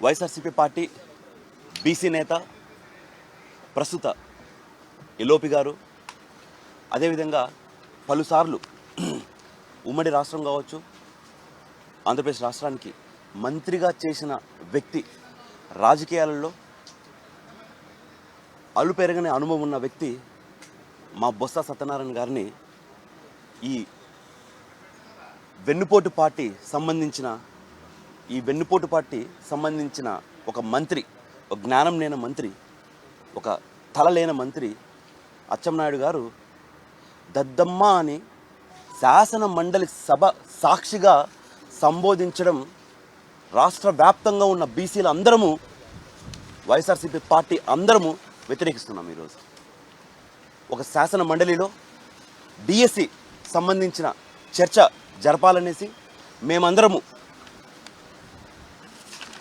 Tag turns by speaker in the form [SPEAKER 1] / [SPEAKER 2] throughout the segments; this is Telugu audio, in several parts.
[SPEAKER 1] వైఎస్ఆర్సీపీ పార్టీ బీసీ నేత ప్రస్తుత ఎల్ఓపి గారు, అదేవిధంగా పలుసార్లు ఉమ్మడి రాష్ట్రం కావచ్చు, ఆంధ్రప్రదేశ్ రాష్ట్రానికి మంత్రిగా చేసిన వ్యక్తి, రాజకీయాలలో అలుపెరగని అనుభవం ఉన్న వ్యక్తి మా బొత్స సత్యనారాయణ గారిని ఈ వెన్నుపోటు పార్టీ సంబంధించిన ఒక మంత్రి, ఒక జ్ఞానం లేని మంత్రి, ఒక తల లేని మంత్రి అచ్చెన్నాయుడు గారు దద్దమ్మ అని శాసన మండలి సభ సాక్షిగా సంబోధించడం రాష్ట్ర వ్యాప్తంగా ఉన్న బీసీలు అందరము, వైఎస్ఆర్సీపీ పార్టీ అందరము వ్యతిరేకిస్తున్నాం. ఈరోజు ఒక శాసన మండలిలో డిఎస్సి సంబంధించిన చర్చ జరపాలనేసి మేమందరము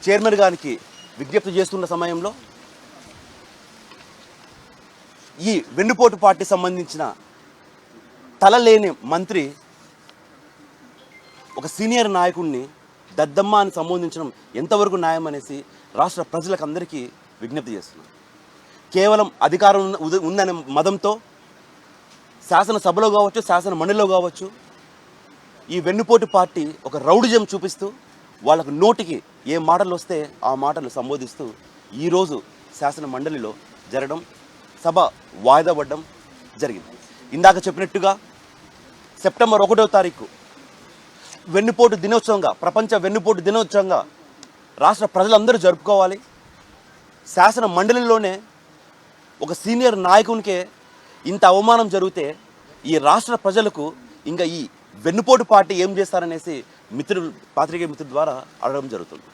[SPEAKER 1] చైర్మన్ గారికి విజ్ఞప్తి చేస్తున్న సమయంలో ఈ వెన్నుపోటు పార్టీ సంబంధించిన తలలేని మంత్రి ఒక సీనియర్ నాయకుడిని దద్దమ్మ అని సంబోధించడం ఎంతవరకు న్యాయం అనేసి రాష్ట్ర ప్రజలకు అందరికీ విజ్ఞప్తి చేస్తున్నాం. కేవలం అధికారం ఉందనే మదంతో శాసనసభలో కావచ్చు, శాసన మండలిలో కావచ్చు, ఈ వెన్నుపోటు పార్టీ ఒక రౌడిజం చూపిస్తూ వాళ్ళకు నోటికి ఏ మాటలు వస్తే ఆ మాటలు సంబోధిస్తూ ఈరోజు శాసన మండలిలో జరగడం, సభ వాయిదా పడడం జరిగింది. ఇందాక చెప్పినట్టుగా సెప్టెంబర్ 1వ తారీఖు వెన్నుపోటు దినోత్సవంగా, ప్రపంచ వెన్నుపోటు దినోత్సవంగా రాష్ట్ర ప్రజలందరూ జరుపుకోవాలి. శాసన మండలిలోనే ఒక సీనియర్ నాయకునికే ఇంత అవమానం జరిగితే ఈ రాష్ట్ర ప్రజలకు ఇంకా ఈ వెన్నుపోటు పార్టీ ఏం చేస్తారనేసి పాత్రికేయ మిత్రుల ద్వారా అడగడం జరుగుతుంది.